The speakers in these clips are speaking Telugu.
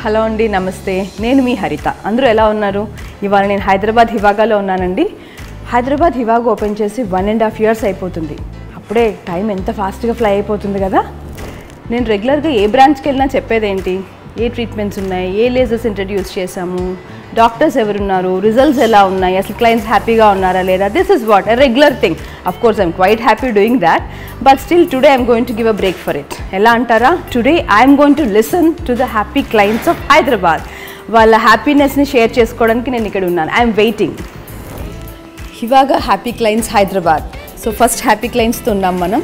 హలో అండి, నమస్తే. నేను మీ హరిత. అందరూ ఎలా ఉన్నారు? ఇవాళ నేను హైదరాబాద్ హివాగాలో ఉన్నానండి. హైదరాబాద్ హివాగా ఓపెన్ చేసి 1.5 years అయిపోతుంది. అప్పుడే టైం ఎంత ఫాస్ట్గా ఫ్లై అయిపోతుంది కదా. నేను రెగ్యులర్గా ఏ బ్రాంచ్కి వెళ్ళినా చెప్పేదేంటి, ఏ ట్రీట్మెంట్స్ ఉన్నాయి, ఏ లేజర్స్ ఇంట్రడ్యూస్ చేశాము, డాక్టర్స్ ఎవరున్నారు, రిజల్ట్స్ ఎలా ఉన్నాయి, అసలు క్లయింట్స్ హ్యాపీగా ఉన్నారా లేదా. This is what a regular thing. Of course I'm quite happy doing that, but still today I'm going to give a break for it. ఎలా అంటారా? Today I'm going to listen to the happy clients of Hyderabad. వాళ్ళ హ్యాపీనెస్ని షేర్ చేసుకోవడానికి నేను ఇక్కడ ఉన్నాను. I'm waiting. Hiwaga happy clients Hyderabad. So first happy క్లయింట్స్తో ఉన్నాం మనం.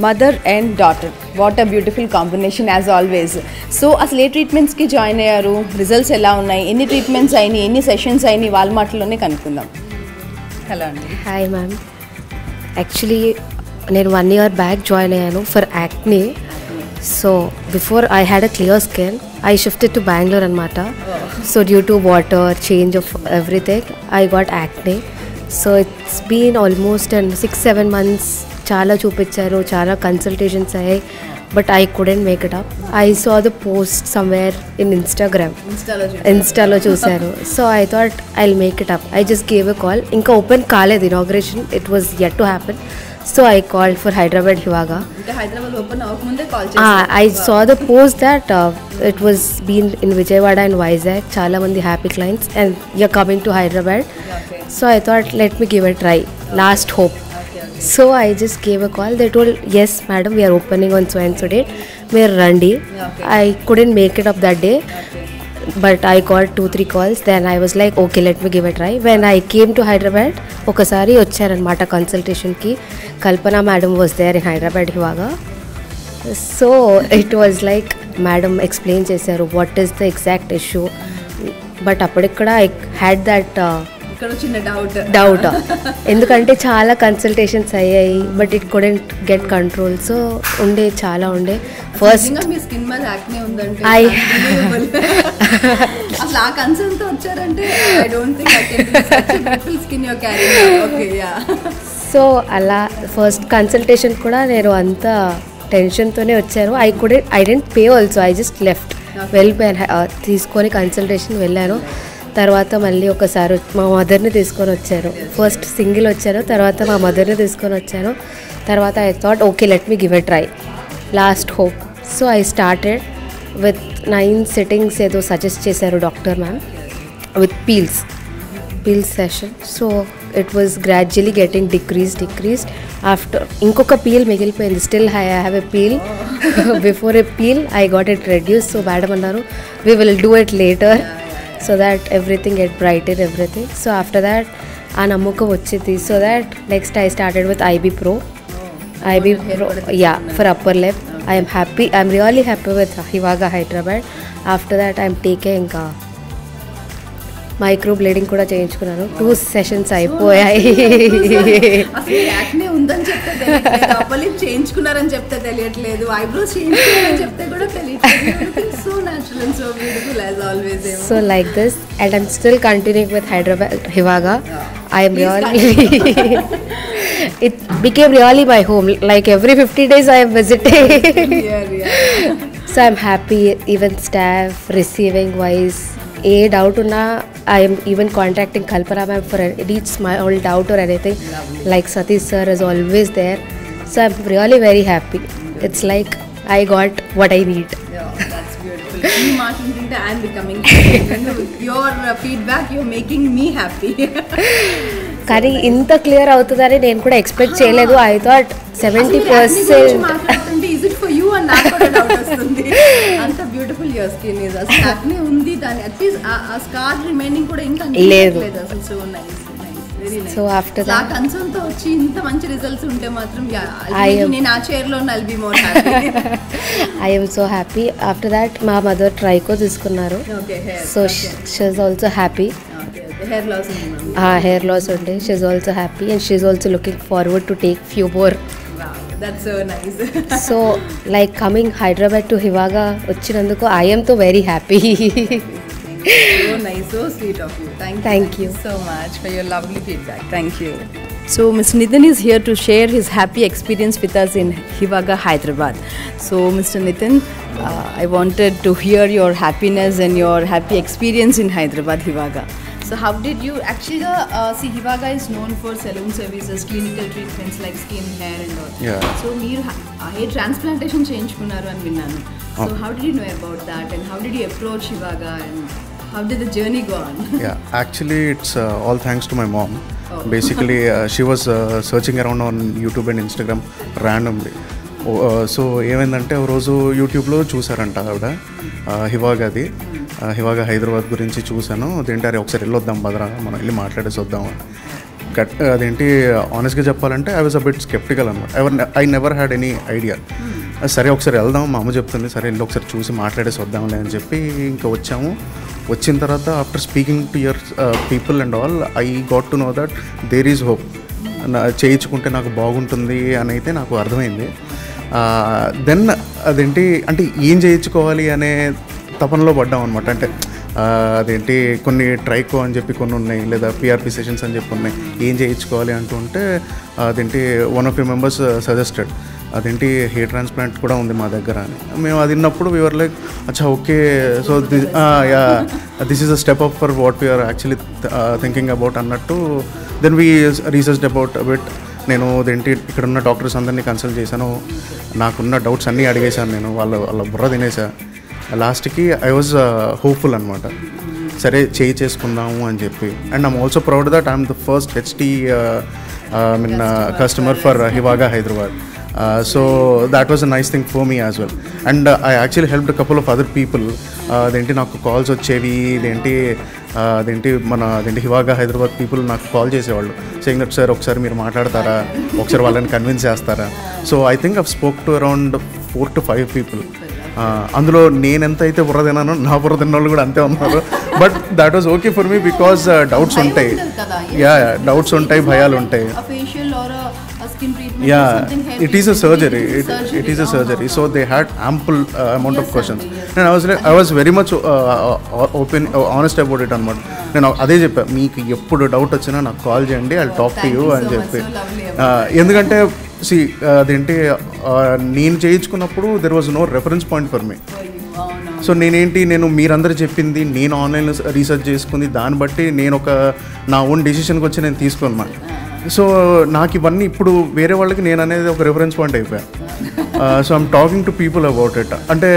Mother and daughter, what a beautiful combination as always. So అసలు ఏ ట్రీట్మెంట్స్కి జాయిన్ అయ్యారు, రిజల్ట్స్ ఎలా ఉన్నాయి, ఎన్ని ట్రీట్మెంట్స్ అయినాయి, ఎన్ని సెషన్స్ అయినాయి, వాళ్ళ మాటల్లోనే కనుక్కుందాం. హలో అండి. Hi ma'am. యాక్చువల్లీ నేను 1 year బ్యాక్ జాయిన్ అయ్యాను for acne. So before I had a clear skin, I shifted to Bengaluru అనమాట. So due to water change of everything I got acne. So it's been almost 6-7 months. చాలా చూపించారు, చాలా కన్సల్టేషన్స్ అయ్యాయి, but I couldn't make it up. I saw the post somewhere in ఇన్స్టాలో చూశారు. So I thought I will make it up. I just gave a call. ఇంకా ఓపెన్ కాలేదు inauguration, it was yet to happen. So I called for Hyderabad Hiwaga. I saw the post that it was been in Vijayawada and Vizag. Chala mandi happy clients and you're coming to Hyderabad. Okay. So I thought let me give it a try. Last hope. So I just gave a call. They told yes madam, we are opening on so and so date. Mere randi. Okay. I couldn't make it up that day. Okay. But I got 2-3 calls. Then I was like okay, let me give it a try. When I came to Hyderabad, ఒకసారి వచ్చారనమాట కన్సల్టేషన్కి. Kalpana madam was there in Hyderabad Hiwaga. So it was like madam explain చేశారు what is the exact issue. But అప్పటిక్కడ ఐ హ్యాడ్ దట్ డౌట్ ఎందుకంటే చాలా కన్సల్టేషన్స్ అయ్యాయి, but it couldn't get control. So చాలా ఉండే ఫస్ట్ సో అలా ఫస్ట్ కన్సల్టేషన్ కూడా నేను అంత టెన్షన్తోనే వచ్చాను. I didn't pay also, I just left. వెళ్ళిపోయాను, తీసుకొని కన్సల్టేషన్ వెళ్ళాను. తర్వాత మళ్ళీ ఒకసారి మా మదర్ని తీసుకొని వచ్చాను. ఫస్ట్ సింగిల్ వచ్చాను, తర్వాత మా మదర్ని తీసుకొని వచ్చాను. తర్వాత I thought okay, let me give a try, last hope. So I started with 9 sittings ఏదో సజెస్ట్ చేశారు doctor ma'am, with peels session. So it was gradually getting decreased. After ఇంకొక పీల్ మిగిలిపోయింది. Still I have a peel. Before a peel I got it reduce. So madam అన్నారు we will do it later so that everything get brighter, everything. So after that aa nammukam vachindi. So that next I started with IB Pro. Yeah, for upper lip. I am happy, I am really happy with Hivaga Hyderabad. After that I am taking micro బ్లేడింగ్ కూడా చేయించుకున్నాను. 2 sessions అయిపోయాయి. చేయించుకున్నారని చెప్తే తెలియట్లేదు, ఐబ్రోస్ చేయించుకున్నారని చెప్తే కూడా తెలియట్లేదు. So natural and so beautiful as always. So like this and I'm still continuing with Hyderabad Hiwaga. I am really it became really my home. Like every 50 days I am visiting. So I'm happy, even staff receiving wise. ఏ డౌట్ ఉన్నా I'm even contacting Kalpana ma'am for any small doubt or anything. Like Satish sir is always there. So I'm really very happy. It's like I got what I need. కానీ ఇంత క్లియర్ అవుతుందని నేను కూడా ఎక్స్పెక్ట్ చేయలేదు. I thought 70%. అంత బ్యూటిఫుల్ యువర్ స్కిన్ ఇస్. అసలు యాక్నే ఉంది, దాని అట్లీస్ట్ ఆ స్కార్ రిమైనింగ్ కూడా ఇంకా లేదు. అసలు so nice, very nice. So after that ఆ కన్సర్న్ తో వచ్చి ఇంత మంచి రిజల్ట్స్ ఉంటే మాత్రం నేను ఆ చైర్ లో I'll be more happy. I am so happy. After that మా మదర్ ట్రైకో తీసుకున్నారు. So she is also happy. Hair loss ఉండే she is also happy and she is also looking forward to take few more. That's so nice. So like coming Hyderabad to Hivaga వచ్చినందుకు I am so very happy. So nice, so sweet of you. Thank you so much for your lovely feedback. Thank you. So Mr. Nitin is here to share his happy experience with us in Hivaga, Hyderabad. So Mr. Nitin, I wanted to hear your happiness and your happy experience in Hyderabad, Hivaga. So how did you actually see Hivaga is known for saloon services, clinical treatments like skin, hair and all. Yeah. So మీరు hair transplantation చేయించుకున్నారు అని విన్నాను. So how did you know about that and how did you approach Hivaga and how did the journey go on? Yeah, actually it's all thanks to my mom. Basically she was searching around on YouTube and Instagram randomly. So ఏమైందంటే ఒక రోజు యూట్యూబ్లో చూసారంట ఆవిడ హివాగాది హివాగా హైదరాబాద్ గురించి చూశాను. అదేంటి ఒకసారి వెళ్ళొద్దాం భద్రా, మనం వెళ్ళి మాట్లాడేసి వద్దాం. అదేంటి ఆనెస్ట్గా చెప్పాలంటే I was a bit sceptical అనమాట. I never had any idea. సరే ఒకసారి వెళ్దాం, మా అమ్మ చెప్తుంది, సరే వెళ్ళి ఒకసారి చూసి మాట్లాడేసి వద్దాంలే అని చెప్పి ఇంకా వచ్చాము. వచ్చిన తర్వాత after speaking to your people and all I got to know that there is hope. చేయించుకుంటే నాకు బాగుంటుంది అని అయితే నాకు అర్థమైంది. దెన్ అదేంటి అంటే ఏం చేయించుకోవాలి అనే తపనలో పడ్డాం అనమాట. అంటే అదేంటి కొన్ని ట్రైకో అని చెప్పి కొన్ని ఉన్నాయి, లేదా పిఆర్పి సెషన్స్ అని చెప్పి ఉన్నాయి. ఏం చేయించుకోవాలి అంటుంటే అదేంటి one of you members suggested అదేంటి హెయిర్ ట్రాన్స్ప్లాంట్ కూడా ఉంది మా దగ్గర అని. మేము అది విన్నప్పుడు వీఆర్ లైక్ అచ్చా okay, so this is a step up for what we are actually thinking about అన్నట్టు. Then we researched about bit. నేను అదేంటి ఇక్కడ ఉన్న డాక్టర్స్ అందరినీ కన్సల్ట్ చేశాను, నాకున్న డౌట్స్ అన్నీ అడిగేశాను. నేను వాళ్ళ బుర్ర తినేసా. లాస్ట్కి ఐ వాజ్ హోప్ఫుల్ అనమాట, సరే చేసుకుందాము అని చెప్పి. And I'm also proud that I'm the first HT customer for Hiwaga Hyderabad. So that was a nice thing for me as well. And I actually helped a couple of other people. అదేంటి నాకు కాల్స్ వచ్చేవి, అదేంటి హివాగా హైదరాబాద్ పీపుల్ నాకు కాల్ చేసేవాళ్ళు సేయింగ్ దట్ సార్ ఒకసారి మీరు మాట్లాడతారా, ఒకసారి వాళ్ళని కన్విన్స్ చేస్తారా. So I think I've spoke to around 4 to 5 people. అందులో నేను ఎంత అయితే బుర్ర తిన్నానో నా బుర్ర తిన్న వాళ్ళు కూడా అంతే ఉన్నారు. But that was okay for me because doubts ఉంటాయి, డౌట్స్ ఉంటాయి, భయాలు ఉంటాయి. Yeah, it is a surgery. It is a surgery. So they had ample amount of questions, and I was very much open, honest about it అనమాట. నేను అదే చెప్పా, మీకు ఎప్పుడు డౌట్ వచ్చినా నాకు కాల్ చేయండి, ఐ టాక్ టు యూ అని చెప్పి. ఎందుకంటే అదేంటి నేను చేయించుకున్నప్పుడు there was no reference point for me. So నేను మీరందరూ చెప్పింది నేను ఆన్లైన్లో రీసెర్చ్ చేసుకుంది, దాన్ని బట్టి నేను నా ఓన్ డెసిషన్కి వచ్చి నేను తీసుకోనమాట. సో నాకు ఇవన్నీ ఇప్పుడు వేరే వాళ్ళకి నేను అనేది ఒక రెఫరెన్స్ పాయింట్ అయిపోయా. So I'm talking to people about it. అంటే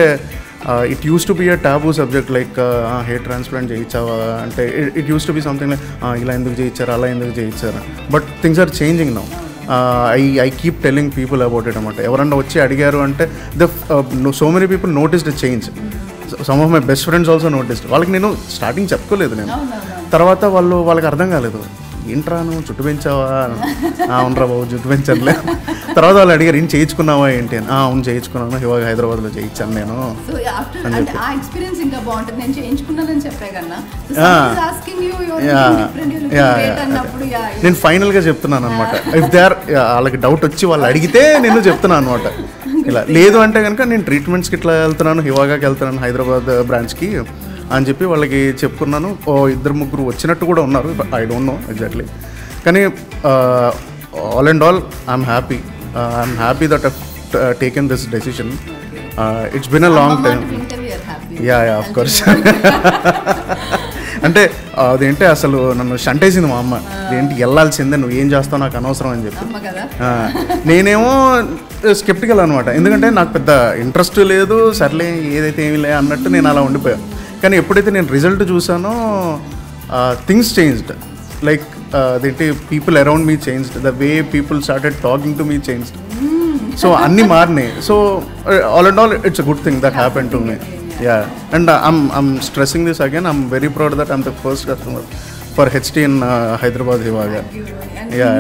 it use to be a taboo subject like hair transplant చేయించావా అంటే it use to be something like ఇలా ఎందుకు చేయించారు, అలా ఎందుకు చేయించారు. But things are changing now. I keep telling people about it అనమాట. ఎవరన్నా వచ్చి అడిగారు అంటే so many people noticed the change. Some of my best friends also noticed. వాళ్ళకి నేను స్టార్టింగ్ చెప్పుకోలేదు, నేను తర్వాత వాళ్ళకి అర్థం కాలేదు, ఏంట్రా నువ్వు జుట్టు పెంచావా, అవునరా బాబు జుట్టు పెంచర్లే. తర్వాత వాళ్ళు అడిగారు ఏం చేయించుకున్నావా ఏంటి అని. అవును చేయించుకున్నాను, హివాగా హైదరాబాద్లో చేయించాను నేను. నేను ఫైనల్గా చెప్తున్నాను అనమాట. ఇఫ్ దే ఆర్ వాళ్ళకి డౌట్ వచ్చి వాళ్ళు అడిగితే నేను చెప్తున్నాను అనమాట. ఇలా లేదు అంటే కనుక నేను ట్రీట్మెంట్స్కి ఇట్లా వెళ్తున్నాను, హివాగాకి వెళ్తున్నాను హైదరాబాద్ బ్రాంచ్కి అని చెప్పి వాళ్ళకి చెప్పుకున్నాను. 2-3 వచ్చినట్టు కూడా ఉన్నారు, ఐ డోంట్ నో ఎగ్జాక్ట్లీ. కానీ all and all I'm happy that I've taken this decision. It's been a long time. Yeah of course. అంటే అదేంటి అసలు నన్ను షంటేసింది మా అమ్మ, ఏంటి వెళ్ళాల్సిందే, నువ్వు ఏం చేస్తావు నాకు అనవసరం అని చెప్పి. నేనేమో స్కెప్టికల్ అనమాట, ఎందుకంటే నాకు పెద్ద ఇంట్రెస్ట్ లేదు, సర్లే ఏదైతే ఏమీ లే అన్నట్టు నేను అలా ఉండిపోయాను. కానీ ఎప్పుడైతే నేను రిజల్ట్ చూసానో థింగ్స్ చేంజ్డ్. లైక్ అదేంటి people around me changed, the way people started talking to me changed. So అన్నీ మారినాయి. So all and all it's a good thing that happen to me. Yeah, and I'm stressing this again. I'm very proud that I'm the first customer for HT in Hyderabad Hivaga. Yeah.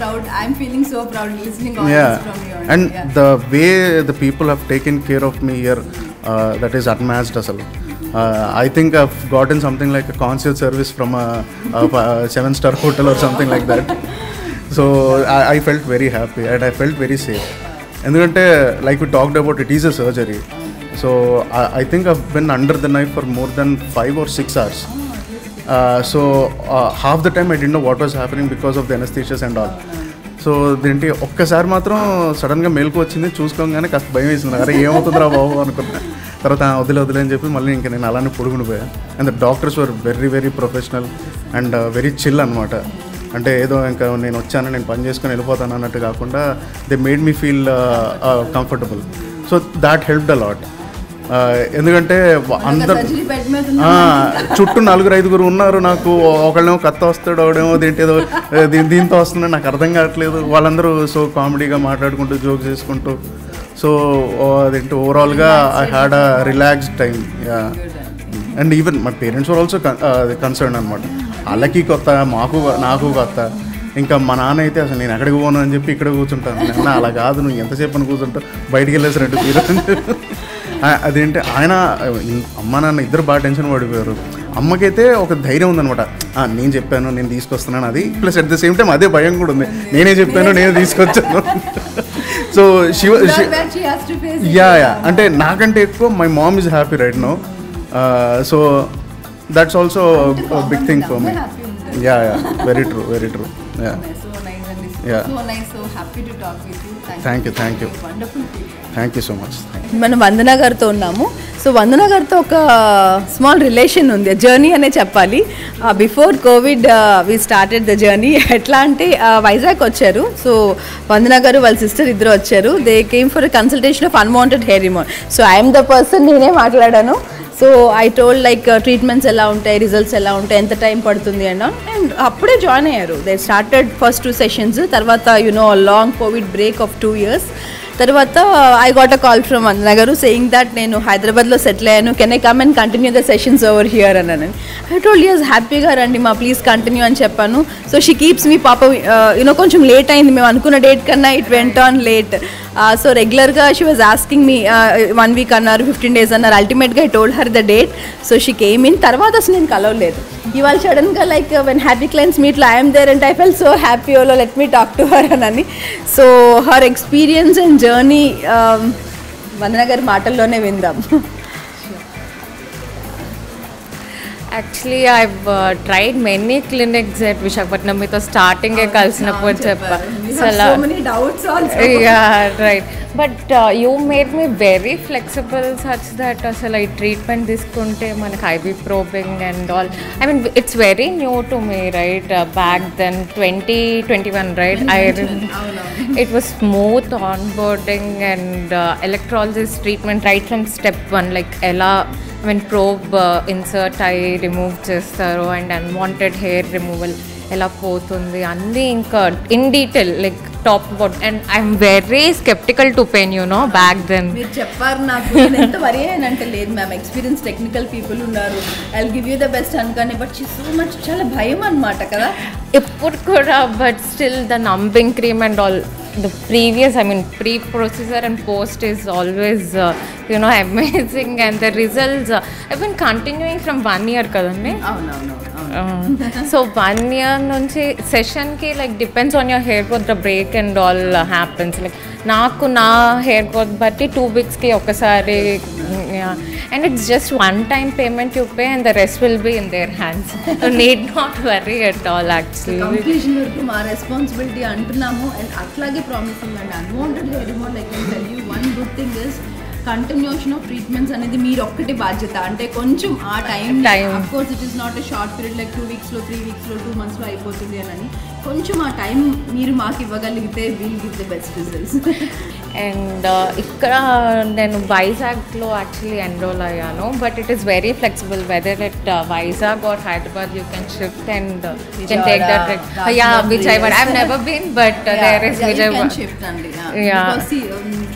Proud. I'm feeling so proud listening all this from you. And the way the people have taken care of me here, that is unmatched as well. I think I've gotten something like a concierge service from a 7-star hotel or something like that. So I felt very happy and I felt very safe. Endukante like we talked about, it is a surgery. So I think I've been under the knife for more than 5 or 6 hours. So half the time I didn't know what was happening because of the anaesthesias and all. So దీంటి ఒక్కసారి మాత్రం సడన్గా మేలుకు వచ్చింది, చూసుకోగానే కాస్త భయం వేసింది, అరే ఏమవుతుందిరా బాబు అనుకున్నా. తర్వాత వదిలే అని చెప్పి మళ్ళీ ఇంకా నేను అలానే పొడుగుండిపోయాను. And the doctors were very very professional and very chill అనమాట. అంటే ఏదో ఇంకా నేను వచ్చాను, నేను పని చేసుకొని వెళ్ళిపోతాను అన్నట్టు కాకుండా they made me feel comfortable. So that helped a lot. ఎందుకంటే అందరు చుట్టూ 4-5 ఉన్నారు, నాకు ఒకళ్ళేమో కత్త వస్తాడు, ఒకడేమో ఏదో దీంతో వస్తున్నాడు, నాకు అర్థం కావట్లేదు. వాళ్ళందరూ సో కామెడీగా మాట్లాడుకుంటూ జోక్ చేసుకుంటూ, సో అదేంటి ఓవరాల్గా I had a relaxed time. And even my parents were also concern అనమాట. వాళ్ళకి కొత్త, నాకు కొత్త. ఇంకా మా నాన్న అయితే అసలు నేను ఎక్కడికి పోను అని చెప్పి ఇక్కడ కూర్చుంటాను. అన్న అలా కాదు, నువ్వు ఎంతసేపు అని కూర్చుంటావు, బయటికి వెళ్ళేసినట్టు తీరు. అదేంటి ఆయన అమ్మ నాన్న ఇద్దరు బాగా టెన్షన్ పడిపోయారు. అమ్మకైతే ఒక ధైర్యం ఉందనమాట, నేను చెప్పాను, నేను తీసుకొస్తున్నాను అది, plus at the same time అదే భయం కూడా ఉంది, నేనే చెప్పాను, నేను తీసుకొచ్చాను. సో యా అంటే నాకంటే ఎక్కువ my mom is happy right now. So that's also a big thing for me. Yeah, very true. Yeah. So nice and yeah. So nice, so happy to talk with you. Thank you. Wonderful people. Thank you so much. మనం వందన గారితో ఉన్నాము. సో వందన గారితో ఒక స్మాల్ రిలేషన్ ఉంది, జర్నీ అనే చెప్పాలి. Before covid we started the journey. ఎట్లా అంటే వైజాగ్ వచ్చారు. సో వందన గారు వాళ్ళ సిస్టర్ ఇద్దరు వచ్చారు. They came for a consultation of unwanted hair removal. So I'm the person, నేనే మాట్లాడాను. So I told like treatments ఎలా ఉంటాయి, రిజల్ట్స్ ఎలా ఉంటాయి, ఎంత టైం పడుతుంది అండ్ అప్పుడే జాయిన్ అయ్యారు. They started first 2 sessions. తర్వాత long covid break of 2 years తర్వాత I got a call from Vandana garu saying that నేను హైదరాబాద్లో సెటిల్ అయ్యాను, can I come and continue the sessions over here అన్నాను. ఐ టోల్డ్ యస్ హ్యాపీగా రండి మా, ప్లీజ్ కంటిన్యూ అని చెప్పాను. సో షీ కీప్స్ మీ పాప కొంచెం లేట్ అయింది, మేము అనుకున్న డేట్ కన్నా it went on late. So రెగ్యులర్గా she was asking me 1 week అన్నారు, 15 days అన్నారు. అల్టిమేట్గా I told her the date. So she came in. తర్వాత అసలు నేను కలవలేదు. ఇవాళ సడన్గా లైక్ వెన్ హ్యాపీ క్లయింట్స్ మీట్లో I'm there and I fell so happy, ఓలో let me talk to her అని. So her experience and journey Vandana గారి మాటల్లోనే విందాం. Actually I've tried many clinics at Visakhapatnam. మీతో స్టార్టింగే కలిసినప్పుడు చెప్పా right, but you made me very flexible such that అసలు ఈ ట్రీట్మెంట్ తీసుకుంటే మనకి IB probing and all, I mean it's very new to me right. Back then 2021 right, it was smooth onboarding and electrolysis treatment right from step 1, like ela when probe insert ayi remove chestaru and unwanted hair removal ela potundi anni inka in detail like top about, and I'm very skeptical to pain back then. మీరు చెప్పారు నాకు, నేను ఎంత వరి అయ్యానంటే లేదు మ్యామ్, ఎక్స్పీరియన్స్ టెక్నికల్ పీపుల్ ఉన్నారు, I will give you the best అనుకానే, బట్ షీ సో మచ్ చాలా భయం అనమాట కదా ఇప్పుడు కూడా. But still the numbing cream and all, the previous, I mean pre-procedure and post is always amazing, and the results I've been continuing from 1 year kadandi. So 1 year nunchi session ki like depends on your hair growth, the break and all happens. Like నాకు నా హెయిర్ గ్రోత్ బట్టి 2 weeks కి ఒకసారి, and it's just one time payment you pay and the rest will be in their hands. You need not worry at all actually. Completion వరకు మా రెస్పాన్సిబిలిటీ అంటున్నాము, అండ్ అట్లాగే ప్రామిసింగ్ అండి. Unwanted hair removal like I tell you one good thing is continuation of treatments అనేది మీరు ఒక్కటి బాధ్యత. అంటే కొంచెం ఆ time of course it is not a short period like 2 weeksలో 3 weeksలో 2 monthsలో అయిపోతుంది అని, కొంచెం ఆ టైం మీరు మాకు ఇవ్వగలిగితే will give the best results. And ఇక్కడ నేను వైజాగ్లో యాక్చువల్లీ ఎన్రోల్ అయ్యాను, but it is very flexible whether at Vizag or Hyderabad you can shift and you can take that. Yeah, Vijayawada I have never been, but there is Vijayawada. Yeah,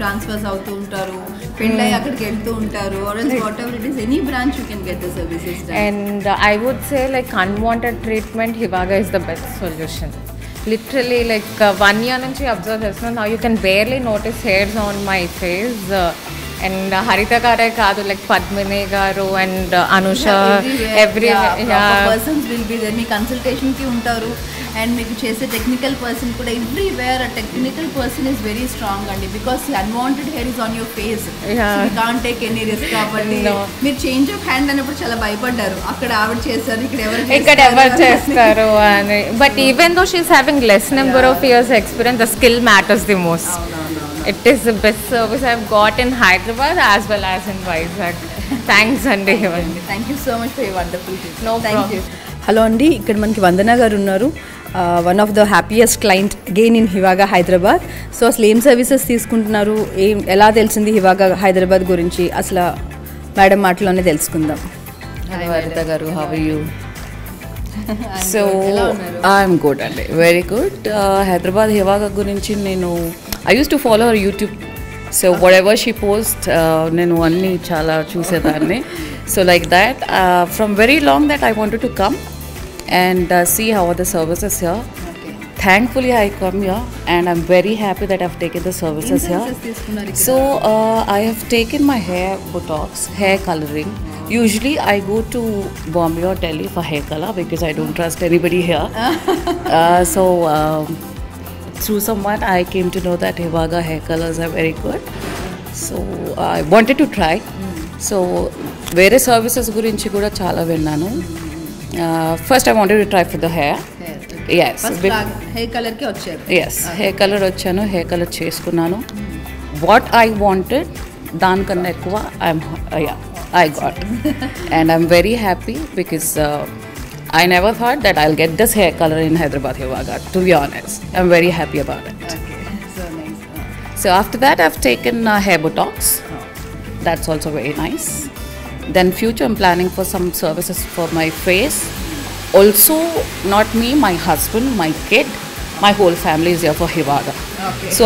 transfers అవుతూ ఉంటారు, పెళ్ళై అక్కడికి వెళ్తూ ఉంటారు, or else whatever it is, any branch you can get the services done. And I would say like unwanted treatment, Hivaga is the best solution. Literally like 1 year nunchi observe chestunna, now you can barely notice hairs on my face. And Haritha గారే కాదు, లైక్ పద్మిని గారు and Anusha, persons will be there. మీ కన్సల్టేషన్కి ఉంటారు అండ్ మీకు చేసే టెక్నికల్ పర్సన్ కూడా everywhere. Technical person is very strong అండి, because unwanted hair is on your face. Can't take any risk. కాబట్టి మీరు చేంజ్ ఆఫ్ హ్యాండ్ అన్నప్పుడు చాలా భయపడ్డారు, అక్కడ ఆవిడ చేస్తారు, ఇక్కడ ఎవరు చేస్తారు అని. But even though she is having less number of years experience, the skill matters the most. It is the best service I've got in Hyderabad as well as in Vizag. Thanks అండి. Thank you so much for your wonderful tips. No thank problem. You. Hello అండి, ఇక్కడ మనకి వందన గారు ఉన్నారు. One of the happiest client again in Hivaga Hyderabad. So అసలు ఏం సర్వీసెస్ తీసుకుంటున్నారు, ఎలా తెలిసింది హివాగా హైదరాబాద్ గురించి, అసలు మేడం మాటలోనే తెలుసుకుందాం. Hello Harita garu, how are you? So I'm good అండి, వెరీ గుడ్. హైదరాబాద్ హివాగా గురించి I used to follow her YouTube, so whatever she posts నేను అన్నీ చాలా చూసేదాన్ని. So like that, from very long that I wanted to come and see how are the services here. Thankfully I come here and I'm very happy that I've taken the services here. So I have taken my hair botox, hair coloring. Usually I go to Bombay or Delhi for hair color because I don't trust anybody here. So through someone I came to know that Hivaga hair colors are very good. So I wanted to try. So వేరే సర్వీసెస్ గురించి కూడా చాలా విన్నాను. First I wanted to try for the hair. Yes. Hair కలర్కి వచ్చారు. Yes, hair color వచ్చాను, hair color చేసుకున్నాను. What I wanted దానికన్నా ఎక్కువ I got. And I'm very happy because I never thought that I'll get this hair color in Hyderabad Hivaga, to be honest. I'm very happy about it. Okay, so nice. So after that I've taken hair botox. That's also very nice. Then future I'm planning for some services for my face. Also not me, my husband, my kid, my whole family is here for Hivaga. Okay. So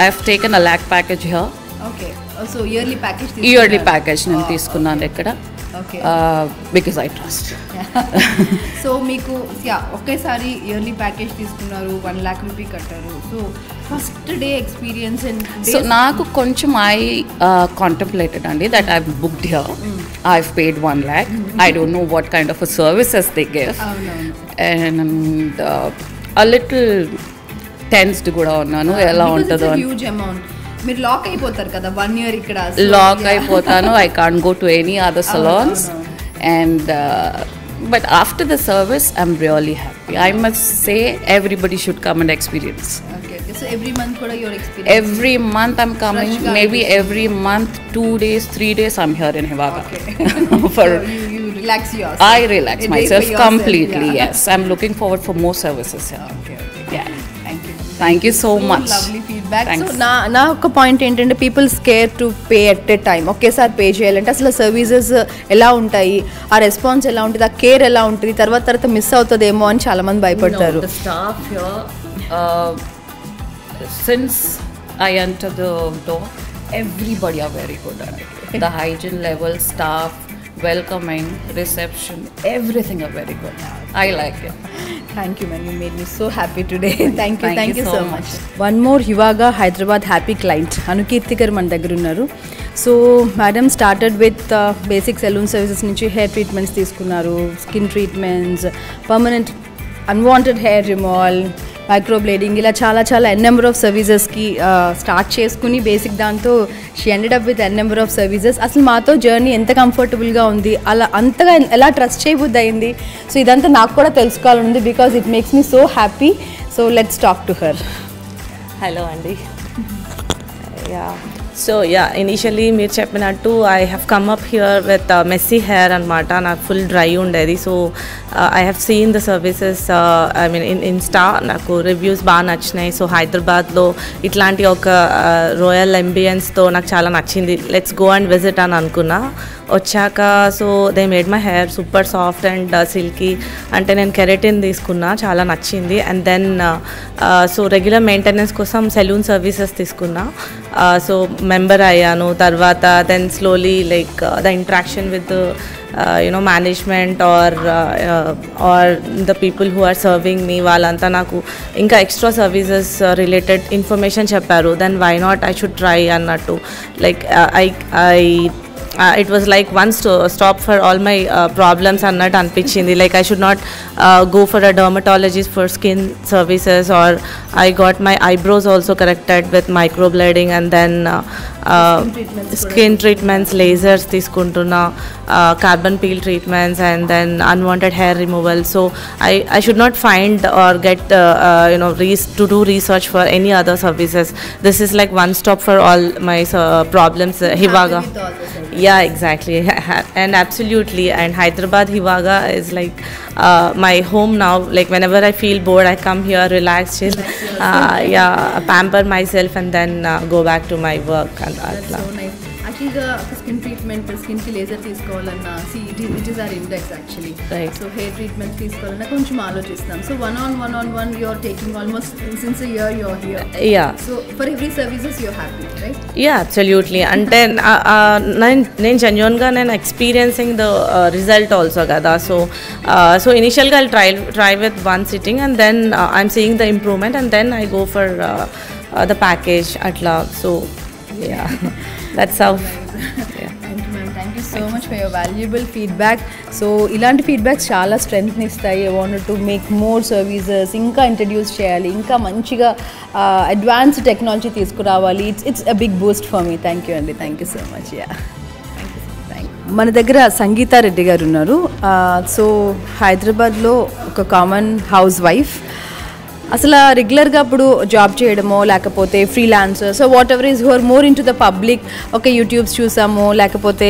I've taken a lakh package here. Okay. So yearly package. Yearly package నేను తీసుకున్నాను ఇక్కడ. Okay. Because I trust. So మీకు ఒకేసారి ఇయర్లీ ప్యాకేజ్ తీసుకున్నారు, 1 lakh రూపీ కట్టారు. So first day experience and so నాకు కొంచెం I contemplated అండి that I've booked here. I've paid 1 lakh. I don't know what kind of a services they give. And a little tensed కూడా ఉన్నాను, ఎలా ఉంటుందో. Huge amount. మీరు లాక్ అయిపోతారు కదా 1 year ఇక్కడ. లాక్ అయిపోతాను. I can't go to any other salons. And but after the service I'm really happy. I must say everybody should come and experience. Okay. So every month kuda your experience. Every month I'm coming. Maybe every month 2 days 3 days I'm here in Hivaga. Okay. For so you relax yourself. I relax myself completely. Yeah. Yes, I'm looking forward for more services here. Okay. Yeah. Thank you so much. Lovely feedback. Thanks. So నా ఒక పాయింట్ ఏంటంటే people scare to pay at a time. ఒకేసారి పే చేయాలంటే అసలు సర్వీసెస్ ఎలా ఉంటాయి, ఆ రెస్పాన్స్ ఎలా ఉంటుంది, ఆ కేర్ ఎలా ఉంటుంది, తర్వాత మిస్ అవుతుందేమో అని చాలా మంది భయపడతారు. No, the staff here, since I enter the door, everybody are very good at it. The hygiene level, staff, welcoming, reception, everything are very good. I like it. Thank you, man. You made me so happy today. Thank you so much. One more Hivaga Hyderabad happy client, Anukirti garu మన దగ్గర ఉన్నారు. So madam started with basic salon services నుంచి హెయిర్ ట్రీట్మెంట్స్ తీసుకున్నారు, skin treatments, permanent unwanted hair removal, microblading, ఇలా చాలా నెంబర్ ఆఫ్ సర్వీసెస్కి స్టార్ట్ చేసుకుని బేసిక్ దాంతో she ended up with number of services. అసలు మాతో జర్నీ ఎంత కంఫర్టబుల్గా ఉంది, అలా అంతగా ఎలా ట్రస్ట్ చేయబుద్ది అయింది. సో ఇదంతా నాకు కూడా తెలుసుకోవాలని ఉంది, because it makes me so happy. So let's talk to her. Hello అండి. సో ఇనిషియలీ మీరు చెప్పినట్టు I have come up here with messy hair అనమాట. నాకు ఫుల్ డ్రై ఉండేది. So I have seen the services, I mean Insta, నాకు రివ్యూస్ బాగా నచ్చినాయి. సో హైదరాబాద్లో ఇట్లాంటి ఒక రాయల్ అంబియన్స్తో నాకు చాలా నచ్చింది. లెట్స్ గో అండ్ విజిట్ అని అనుకున్నా. వచ్చాక so they made my hair super soft and silky. అంటే నేను కెరటిన్ తీసుకున్నా, చాలా నచ్చింది. And then so regular maintenance కోసం సెలూన్ సర్వీసెస్ తీసుకున్నా. సో మెంబర్ అయ్యాను. తర్వాత then slowly like the interaction with management or the people who are serving me, వాళ్ళంతా నాకు ఇంకా ఎక్స్ట్రా సర్వీసెస్ రిలేటెడ్ ఇన్ఫర్మేషన్ చెప్పారు. Then why not I should try అన్నట్టు. Like it was like one stop for all my problems అన్నట్టు అనిపించింది. Like I should not go for a dermatologist for skin services, or I got my eyebrows also corrected with microblading, and then skin treatments, lasers తీసుకుంటున్నా, carbon peel treatments, and then unwanted hair removal. So I should not find or get to do research for any other services. This is like one stop for all my problems. Hivaga. Yeah, exactly. And absolutely. And Hyderabad Hivaga is like my home now. Like whenever I feel bored, I come here, relax, chill, pamper myself, and then go back to my work. And that's so nice. Actually, skin treatment, skin ki laser తీసుకోవాలన్నా, see it is our index actually. Right. So hair treatment తీసుకోవాలన్నా కొంచెం ఆలోచిస్తాం. So one on one you're taking almost since a year you're here. Yeah. So for every services you're happy, right? Yeah, absolutely. అంటే నేను జెన్యున్గా నేను ఎక్స్పీరియన్సింగ్ ద రిజల్ట్ ఆల్సో కదా. సో ఇనిషియల్గా I try with one sitting, and then I'm seeing the improvement, and then I go for the package అట్లా. So yeah, that's how. Thank you ma'am, thank you so much for your valuable feedback. So ఇలాంటి ఫీడ్బ్యాక్స్ చాలా స్ట్రెంగ్త్ని ఇస్తాయి. I wanted to make more services, ఇంకా ఇంట్రడ్యూస్ చేయాలి, ఇంకా మంచిగా అడ్వాన్స్డ్ టెక్నాలజీ తీసుకురావాలి. It's a big boost for me. Thank you అండి, థ్యాంక్ యూ సో మచ్. మన దగ్గర సంగీతా రెడ్డి గారు ఉన్నారు. సో హైదరాబాద్లో ఒక కామన్ హౌస్ వైఫ్. అసలు రెగ్యులర్గా ఇప్పుడు జాబ్ చేయడమో లేకపోతే freelancer, so what ever is whoever more in to the public, ఒక యూట్యూబ్స్ చూసాము, లేకపోతే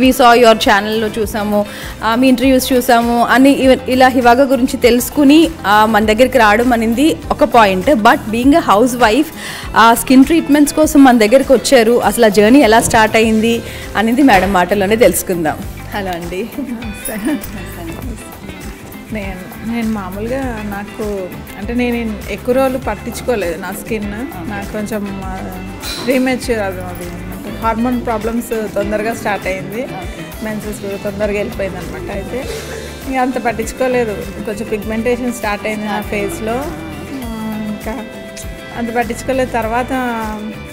వి సా యువర్ ఛానల్లో చూసాము, మీ ఇంటర్వ్యూస్ చూసాము అని ఇలా హివాగా గురించి తెలుసుకుని మన దగ్గరికి రావడం అనేది ఒక point. But being a house wife, skin treatments కోసం మన దగ్గరికి వచ్చారు. అసలు ఆ జర్నీ ఎలా స్టార్ట్ అయింది అనేది మేడం మాటల్లోనే తెలుసుకుందాం. హలో అండి. నేను మామూలుగా నాకు అంటే నేను ఎక్కువ రోజులు పట్టించుకోలేదు నా స్కిన్. నాకు కొంచెం ప్రీమెచ్యూర్ అది హార్మోన్ ప్రాబ్లమ్స్ తొందరగా స్టార్ట్ అయింది, మెన్సెస్ కూడా తొందరగా వెళ్ళిపోయింది అనమాట. అయితే ఇంకా అంత పట్టించుకోలేదు. కొంచెం పిగ్మెంటేషన్ స్టార్ట్ అయింది నా ఫేస్లో, ఇంకా అంత పట్టించుకోలేదు. తర్వాత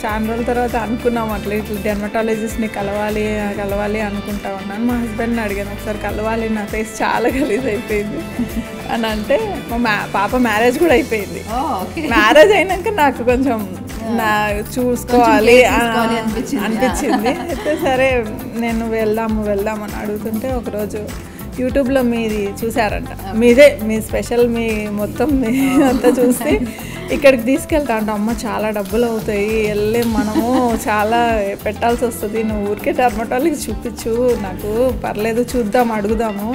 చాలా రోజుల తర్వాత అనుకున్నాం ఇట్లా డెర్మటాలజిస్ట్ని కలవాలి అనుకుంటా ఉన్నాను. మా హస్బెండ్ని అడిగాను ఒకసారి కలవాలి, నా ఫేస్ చాలా గలీజ్ అయిపోయింది అని అంటే, మా పాప మ్యారేజ్ కూడా అయిపోయింది. మ్యారేజ్ అయినాక నాకు కొంచెం చూసుకోవాలి అనిపించింది. అయితే సరే నేను వెళ్దామని అడుగుతుంటే ఒకరోజు యూట్యూబ్లో మీది చూసారంట, మీ స్పెషల్ మీ మొత్తం అంతా చూస్తే ఇక్కడికి తీసుకెళ్తా అంటే, అమ్మ చాలా డబ్బులు అవుతాయి, వెళ్ళలేం మనము, చాలా పెట్టాల్సి వస్తుంది, నువ్వు ఊరికే డర్మటాలజీ చూపించు, నాకు పర్లేదు చూద్దాం అడుగుదాము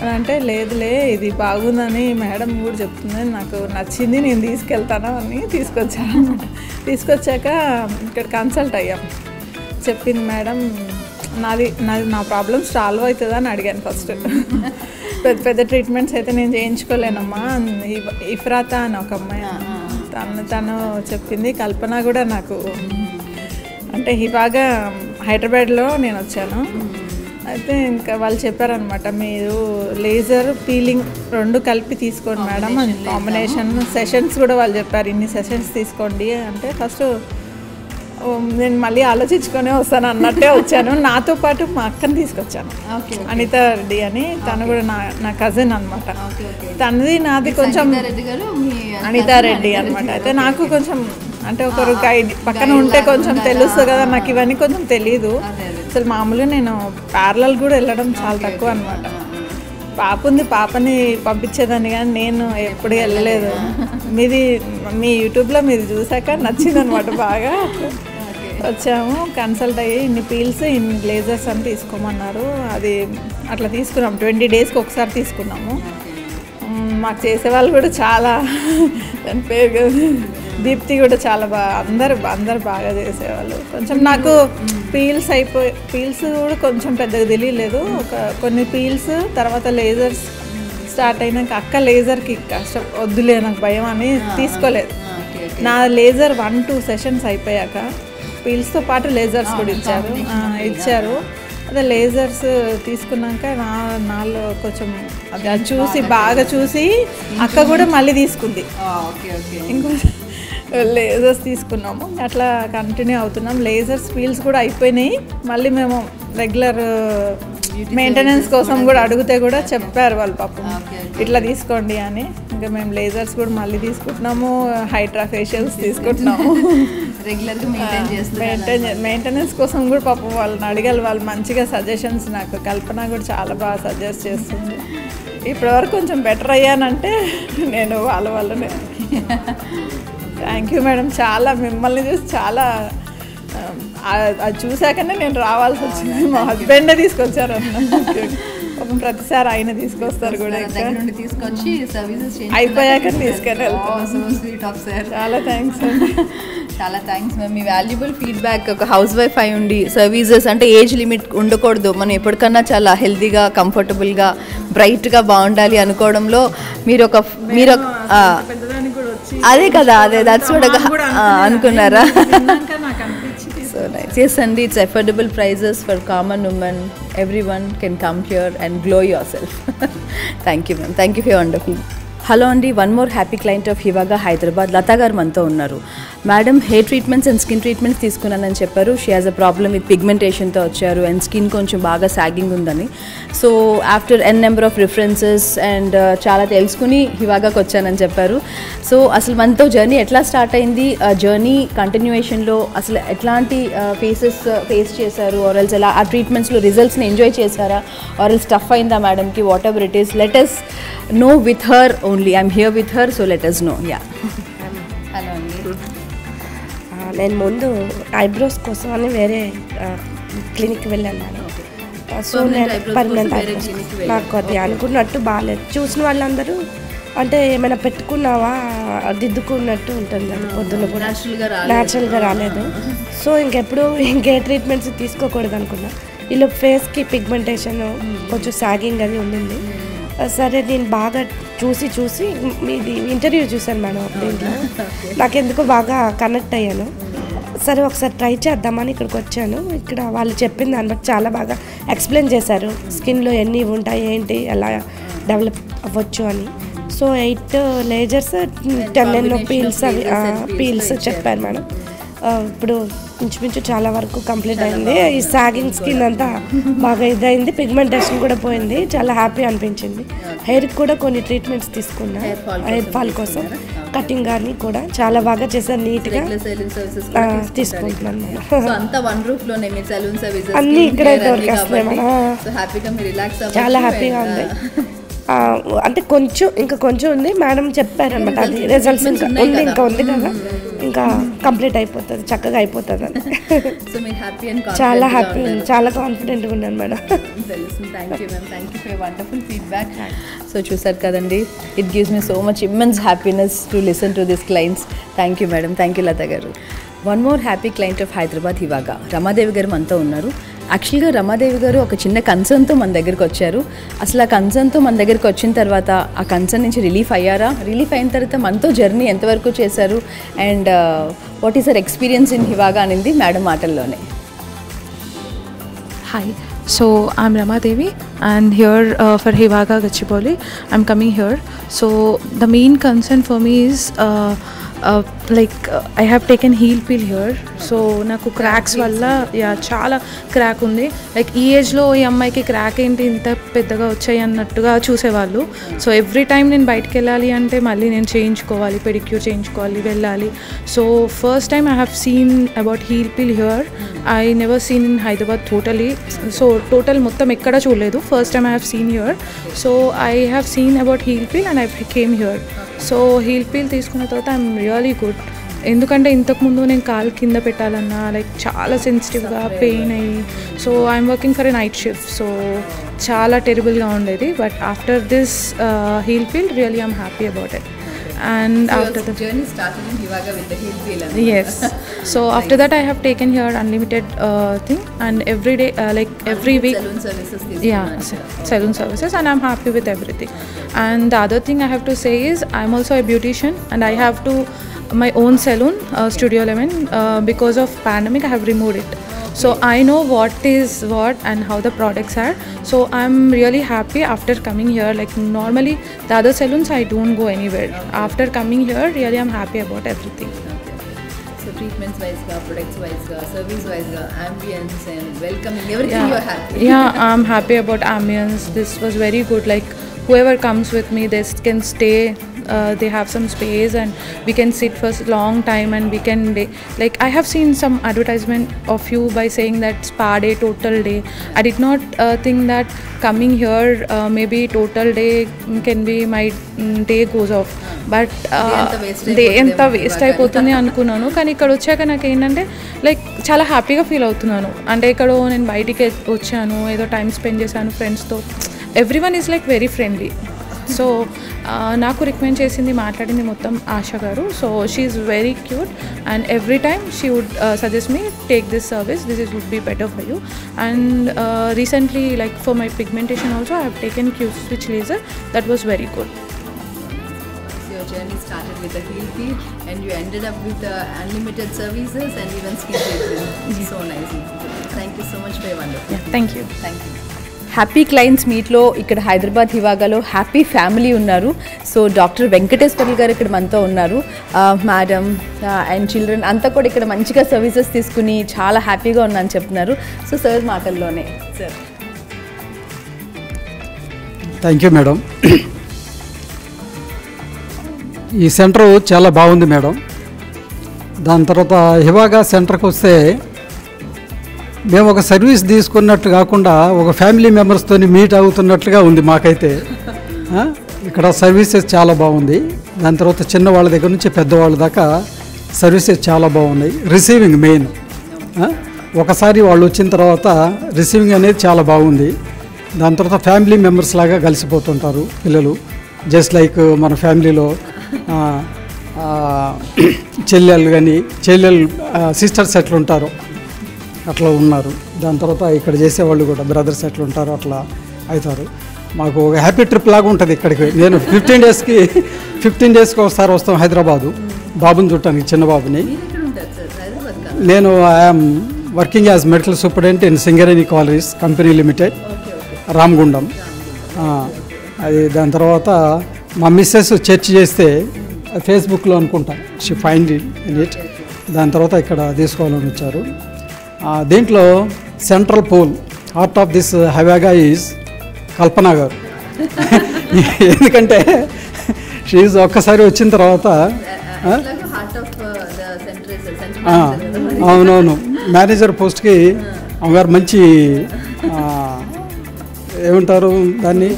అని అంటే, లేదులే ఇది బాగుందని మేడం కూడా చెప్తుంది, నాకు నచ్చింది, నేను తీసుకెళ్తాను అని తీసుకొచ్చాను. తీసుకొచ్చాక ఇక్కడ కన్సల్ట్ అయ్యాం. చెప్పింది మేడం, నా ప్రాబ్లమ్స్ సాల్వ్ అవుతుందా అని అడిగాను ఫస్ట్. పెద్ద ట్రీట్మెంట్స్ అయితే నేను చేయించుకోలేనమ్మా, ఇఫ్రాతా అని ఒక అమ్మాయి తను చెప్పింది. కల్పన కూడా నాకు అంటే ఇవాగా హైదరాబాద్లో నేను వచ్చాను. అయితే ఇంకా వాళ్ళు చెప్పారనమాట, మీరు లేజర్ పీలింగ్ 2 కలిపి తీసుకోండి మేడం అని, కాంబినేషన్ సెషన్స్ కూడా వాళ్ళు చెప్పారు, ఇన్ని సెషన్స్ తీసుకోండి అంటే. ఫస్ట్ నేను మళ్ళీ ఆలోచించుకొని వస్తాను అన్నట్టే వచ్చాను. నాతో పాటు మా అక్కని తీసుకొచ్చాను, అనితా రెడ్డి అని, తను కూడా నా కజిన్ అనమాట. తనది నాది కొంచెం అనితా రెడ్డి అనమాట. అయితే నాకు కొంచెం అంటే ఒకరు గైడ్ పక్కన ఉంటే కొంచెం తెలుస్తుంది కదా, నాకు ఇవన్నీ కొంచెం తెలీదు అసలు. మామూలుగా నేను ప్యారలల్ కూడా వెళ్ళడం చాలా తక్కువ అనమాట. పాప ఉంది, పాపని పంపించేదాన్ని, కానీ నేను ఎప్పుడు వెళ్ళలేదు. మీ యూట్యూబ్లో మీరు చూసాక నచ్చింది అనమాట బాగా. వచ్చాము, కన్సల్ట్ అయ్యి ఇన్ని పీల్స్ ఇన్ని గ్లేజర్స్ అని తీసుకోమన్నారు. అది అట్లా తీసుకున్నాం, 20 డేస్కి ఒకసారి తీసుకున్నాము. మాకు చేసేవాళ్ళు కూడా చాలా దాని పేరు దీప్తి కూడా చాలా బాగా అందరు బాగా చేసేవాళ్ళు. కొంచెం నాకు పీల్స్ కూడా కొంచెం పెద్దగా తెలియలేదు. కొన్ని పీల్స్ తర్వాత లేజర్స్ స్టార్ట్ అయినాక అక్క లేజర్కి కష్టం వద్దులే నాకు భయం అని తీసుకోలేదు. నా లేజర్ 1-2 సెషన్స్ అయిపోయాక పీల్స్తో పాటు లేజర్స్ కూడా ఇచ్చారు. అదే లేజర్స్ తీసుకున్నాక నాలో కొంచెం అది బాగా చూసి అక్క కూడా మళ్ళీ తీసుకుంది. ఇంకో లేజర్స్ తీసుకున్నాము, అట్లా కంటిన్యూ అవుతున్నాం. లేజర్స్ పీల్స్ కూడా అయిపోయినాయి. మళ్ళీ మేము రెగ్యులర్ మెయింటెనెన్స్ కోసం కూడా అడిగితే కూడా చెప్పారు వాళ్ళు పాపం ఇట్లా తీసుకోండి అని. ఇంకా మేము లేజర్స్ కూడా మళ్ళీ తీసుకుంటున్నాము, హైడ్రా ఫేషియల్స్ తీసుకుంటున్నాము. రెగ్యులర్గా మెయింటెనెన్స్ కోసం కూడా పాపం వాళ్ళని అడిగాలి. వాళ్ళు మంచిగా సజెషన్స్, నాకు కల్పన కూడా చాలా బాగా సజెస్ట్ చేస్తుంది. ఇప్పటివరకు కొంచెం బెటర్ అయ్యానంటే నేను వాళ్ళ వల్లనే. Thank you madam. చాలా మిమ్మల్ని చూసి చాలా అది చూసాకనే నేను రావాల్సి వచ్చింది. మా హస్బెండే తీసుకొచ్చారు ప్రతిసారి ఆయన తీసుకొస్తారు కూడా, తీసుకొచ్చి సర్వీసెస్ అయిపోయాక తీసుకెళ్ళి వెళ్తాం. చాలా థ్యాంక్స్ అండి. చాలా థ్యాంక్స్ మ్యామ్. మీ వాల్యుబుల్ ఫీడ్బ్యాక్. ఒక హౌస్ వైఫ్ అయి ఉండి సర్వీసెస్ అంటే ఏజ్ లిమిట్ ఉండకూడదు, మనం ఎప్పటికన్నా చాలా హెల్తీగా కంఫర్టబుల్గా బ్రైట్గా బాగుండాలి అనుకోవడంలో మీరు అదే కదా, అదే దట్స్ కూడా అనుకున్నారా? So nice. Yes, Sandy, it's affordable prices for common women. Everyone can come here and glow yourself. Thank you, ma'am. Thank you for your wonderful. Hello అండి, one more happy client of Hivaga Hyderabad, Latha గారు మనతో ఉన్నారు. Madam hair treatments and skin treatments తీసుకున్నానని చెప్పారు. She has a problem with పిగ్మెంటేషన్తో వచ్చారు అండ్ స్కిన్ కొంచెం బాగా సాగింగ్ ఉందని. So after an number of references and చాలా తెలుసుకుని హివాగాకి వచ్చానని చెప్పారు. సో అసలు మనతో జర్నీ ఎట్లా స్టార్ట్ అయింది, జర్నీ కంటిన్యూయేషన్లో అసలు ఎట్లాంటి ఫేస్ చేశారు, ఆర్ఎల్స్ ఎలా ఆ ట్రీట్మెంట్స్లో రిజల్ట్స్ని ఎంజాయ్ చేశారా, ఆర్ఎల్స్ టఫ్ అయిందా మేడంకి, what ever it is, let us know with her only. I'm here with her, so let us know. Yeah. Hello అండి. నేను ముందు ఐబ్రోస్ కోసం అని వేరే క్లినిక్కి వెళ్ళాను మేడం. సో నేను పర్మనెంట్ ఐబ్రోస్ నాకు అది అనుకున్నట్టు బాగాలేదు. చూసిన వాళ్ళందరూ అంటే ఏమైనా పెట్టుకున్నావా దిద్దుకున్నట్టు ఉంటుంది అది, పొద్దున్న కూడా న్యాచురల్గా రాలేదు. సో ఇంకే ట్రీట్మెంట్స్ తీసుకోకూడదు అనుకున్నా. వీళ్ళు ఫేస్కి పిగ్మెంటేషన్ కొంచెం సాగింగ్ అది ఉండింది. సరే నేను బాగా చూసి మీది ఇంటర్వ్యూ చూశాను మేడం దీంట్లో, నాకెందుకో బాగా కనెక్ట్ అయ్యాను. సరే ఒకసారి ట్రై చేద్దామని ఇక్కడికి వచ్చాను. ఇక్కడ వాళ్ళు చెప్పిన దాన్ని బట్టి చాలా బాగా ఎక్స్ప్లెయిన్ చేశారు, స్కిన్లో ఎన్ని ఉంటాయి ఏంటి ఎలా డెవలప్ అవ్వచ్చు అని. సో 8 లేజర్స్ 10 పీల్స్ చెప్పారు మేడం. ఇప్పుడు ఇంచుమించు చాలా వరకు కంప్లీట్ అయింది. ఈ సాగింగ్ స్కిన్ అంతా బాగా ఇదైంది, పిగ్మెంటేషన్ కూడా పోయింది, చాలా హ్యాపీ అనిపించింది. హెయిర్కి కూడా కొన్ని ట్రీట్మెంట్స్ తీసుకున్నా, హెయిర్ ఫాల్ కోసం కటింగ్ కానీ కూడా చాలా బాగా చేశారు, నీట్గా తీసుకుంటున్నాను. అన్నీ ఇక్కడే దొరికేస్తున్నాయి మేడం. చాలా హ్యాపీగా ఉంది. అంటే ఇంకా కొంచెం ఉంది మేడం చెప్పారనమాట, అది రిజల్ట్స్ ఇంకా ఉంది కదా, ఇంకా కంప్లీట్ అయిపోతుంది, చక్కగా అయిపోతుంది అని. చాలా హ్యాపీ, చాలా కాన్ఫిడెంట్గా ఉన్నాను మేడం. సో చూసారు కదండి, it gives me so much immense happiness to listen to this clients. Thank you madam, thank you Latha గారు. One more happy client of Hyderabad Hivaga, Ramadevi గారు మనతో ఉన్నారు. యాక్చువల్గా రమాదేవి గారు ఒక చిన్న కన్సర్న్తో మన దగ్గరికి వచ్చారు. అసలు ఆ కన్సర్న్తో మన దగ్గరికి వచ్చిన తర్వాత ఆ కన్సర్న్ నుంచి రిలీఫ్ అయ్యారా, రిలీఫ్ అయిన తర్వాత మనతో జర్నీ ఎంతవరకు చేశారు and what is our experience in Hivaga అనేది మేడం మాటల్లోనే. Hi, so I'm Rama Devi and here for Hivaga Gachibowli. I'm coming here. So the main concern for me is I have taken heel peel here. So నాకు క్రాక్స్ వల్ల చాలా క్రాక్ ఉంది. లైక్ ఈ ఏజ్లో ఈ అమ్మాయికి క్రాక్ ఏంటి ఇంత పెద్దగా వచ్చాయి అన్నట్టుగా చూసేవాళ్ళు. సో ఎవ్రీ టైం నేను బయటకు వెళ్ళాలి అంటే మళ్ళీ నేను చేయించుకోవాలి, పెడిక్యూర్ చేయించుకోవాలి, వెళ్ళాలి. So first time I have seen about heel peel here. I never seen in Hyderabad totally. So total మొత్తం ఎక్కడ చూడలేదు, first time I have seen here. So I have seen about heel peel and I came here. So heel peel తీసుకున్న తర్వాత ఐఎమ్ రియలీ గుడ్. ఎందుకంటే ఇంతకుముందు నేను కాలు కింద పెట్టాలన్నా లైక్ చాలా సెన్సిటివ్గా పెయిన్ అయ్యి, so I'm working for a night shift, so చాలా టెరిబుల్గా ఉండేది. But after this heel peel really I'm happy about it. And So after your that, journey started in Hivaga with the heel feel. yes. So after that, I have taken here unlimited thing, and every day, like every week, Salon services. yeah, salon services, and I'm happy with everything. And the other thing I have to say is I'm also a beautician, and I have to my own salon, Studio 11. Because of pandemic, I have removed it. So I know what is what and how the products are. So I'm really happy after coming here. Like normally the other salons I don't go anywhere. After coming here, really I'm happy about everything. So treatments wise, products wise, service wise, ambience and welcoming, everything Yeah. you're happy. Yeah, I'm happy about ambience. This was very good. Like whoever comes with me, they can stay. They have some space and we can sit for a long time, and we can like I have seen some advertisement of you by saying that spa day, total day. I did not think that coming here maybe total day can be my day goes off, but day ఎంత వేస్ట్ అయిపోతుంది అనుకున్నాను. కానీ ఇక్కడ వచ్చాక నాకు ఏంటంటే లైక్ చాలా హ్యాపీగా ఫీల్ అవుతున్నాను. అంటే ఇక్కడ నేను బయటికి వచ్చాను, ఏదో టైం స్పెండ్ చేశాను ఫ్రెండ్స్తో. Everyone is like very friendly. So నాకు రికమెండ్ చేసింది మాట్లాడింది మొత్తం Asha garu. So she is very cute, and every time she would suggest me take this service, this is would be better for you. And recently like for my pigmentation also I have taken Q-switch laser. That was very good. So your journey started with the heel feel and you ended up with unlimited services and even skin treatment. So nice. Thank you so much for your wonderful. Yeah, thank you. Thank you. Happy clients మీట్లో ఇక్కడ హైదరాబాద్ హివాగాలో హ్యాపీ ఫ్యామిలీ ఉన్నారు. సో డాక్టర్ వెంకటేశ్వర్లు గారు ఇక్కడ మనతో ఉన్నారు. మేడం అండ్ చిల్డ్రన్ అంతా కూడా ఇక్కడ మంచిగా సర్వీసెస్ తీసుకుని చాలా హ్యాపీగా ఉన్నాను చెప్తున్నారు. సో సార్ మాటల్లోనే సార్. Thank you madam. ఈ సెంటర్ చాలా బాగుంది మేడం. దాని తర్వాత హివాగా సెంటర్కి వస్తే మేము ఒక సర్వీస్ తీసుకున్నట్టు కాకుండా ఒక ఫ్యామిలీ మెంబర్స్తో మీట్ అవుతున్నట్లుగా ఉంది మాకైతే. ఇక్కడ సర్వీసెస్ చాలా బాగుంది. దాని తర్వాత చిన్నవాళ్ళ దగ్గర నుంచి పెద్దవాళ్ళ దాకా సర్వీసెస్ చాలా బాగున్నాయి. రిసీవింగ్ మెయిన్, ఒకసారి వాళ్ళు వచ్చిన తర్వాత రిసీవింగ్ అనేది చాలా బాగుంది. దాని తర్వాత ఫ్యామిలీ మెంబర్స్ లాగా కలిసిపోతుంటారు పిల్లలు. జస్ట్ లైక్ మన ఫ్యామిలీలో చెల్లెళ్ళు కానీ సిస్టర్స్ ఎట్లుంటారో అట్లా ఉన్నారు. దాని తర్వాత ఇక్కడ చేసేవాళ్ళు కూడా బ్రదర్స్ ఎట్లా ఉంటారో అట్లా అవుతారు. మాకు ఒక హ్యాపీ ట్రిప్ లాగా ఉంటుంది ఇక్కడికి. నేను 15 డేస్కి ఒకసారి వస్తాం హైదరాబాదు బాబుని చూడటానికి, చిన్న బాబుని. నేను I'm working as medical superintendent in Singareni collieries company limited, Ramagundam. అది దాని తర్వాత మా మిస్సెస్ చర్చ్ చేస్తే ఫేస్బుక్లో అనుకుంటా షీ ఫైండ్ ఇన్ ఇట్. దాని తర్వాత ఇక్కడ తీసుకోవాలని వచ్చారు. దీంట్లో central pole heart of this Hivaga is Kalpana గారు. ఎందుకంటే షీఈ్ ఒక్కసారి వచ్చిన తర్వాత అవునవును మేనేజర్ పోస్ట్కి అమ్మగారు మంచి ఏమంటారు దాన్ని,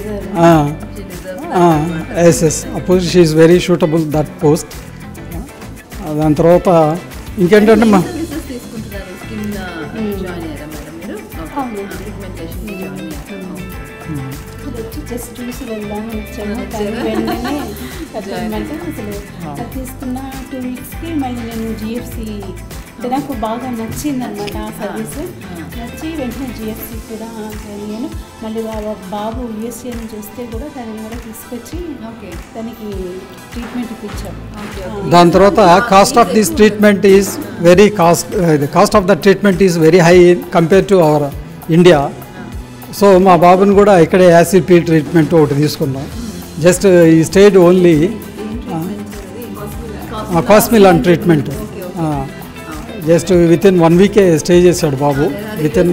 as oppose she is very suitable that post. దాని తర్వాత ఇంకేంటంటే మా జస్ట్ చూసి వెళ్దామని వచ్చాము. వెంటనే అంటే అసలు తీసుకున్న 2 వీక్స్కి మళ్ళీ నేను జిఎఫ్సి అంటే నాకు బాగా నచ్చింది అనమాట ఆ సర్వీస్. నచ్చి వెంటనే జిఎఫ్సి కూడా నేను మళ్ళీ బాబు యూఎస్ఏ నుంచి వస్తే కూడా తనని కూడా తీసుకొచ్చి తనకి ట్రీట్మెంట్ ఇప్పించాము. దాని తర్వాత cost of this treatment is very cost of the treatment is very high compare to our India. So మా బాబుని కూడా ఇక్కడే యాసిడ్ ట్రీట్మెంట్ ఒకటి తీసుకున్నాం. జస్ట్ ఈ stage only Cosmelan treatment. Just with in 1 వీకే స్టే చేశాడు బాబు. విత్ ఇన్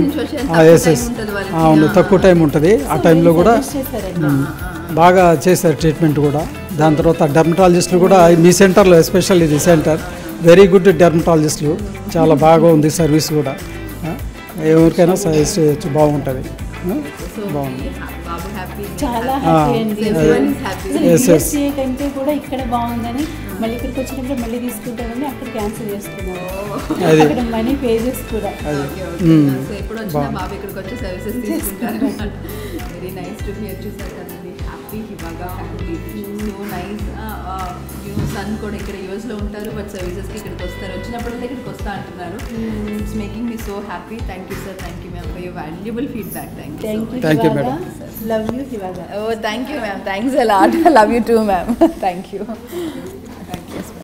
అవును తక్కువ టైం ఉంటుంది. ఆ టైంలో కూడా బాగా చేశారు ట్రీట్మెంట్ కూడా. దాని తర్వాత డెర్మటాలజిస్టులు కూడా మీ సెంటర్లో ఎస్పెషల్ ఇది సెంటర్ వెరీ గుడ్ డెర్మటాలజిస్టులు, చాలా బాగా ఉంది సర్వీస్ కూడా. ఎవరికైనా సజెస్ట్ చేయొచ్చు, బాగుంటుంది. బాగుంది, చాలా హ్యాపీ అండి. యూఎస్ఏ కంటే కూడా ఇక్కడ బాగుందని మళ్ళీ ఇక్కడికి వచ్చినప్పుడు మళ్ళీ తీసుకుంటామని అక్కడ క్యాన్సిల్ చేసుకున్నాము. అక్కడ మనీ పేజెస్ కూడా ఎప్పుడు వచ్చినా బాబు ఇక్కడికి వచ్చి సర్వీసెస్ తీసుకుంటారు. Very nice to hear to sir. Happy happy Hivaga family. So nice. Son కూడా ఇక్కడ యూఎస్లో ఉంటారు, బట్ సర్వీసెస్కి ఇక్కడికి వస్తారు, వచ్చినప్పుడల్లా ఇక్కడికి వస్తా అంటున్నారు. It's making me so happy. Thank you sir, thank you ma'am for your valuable feedback. Thank you. Thank you, madam. Love you Hivaga. Oh, thank you, ma'am. Thanks a lot. Love you too, ma'am. Thank you.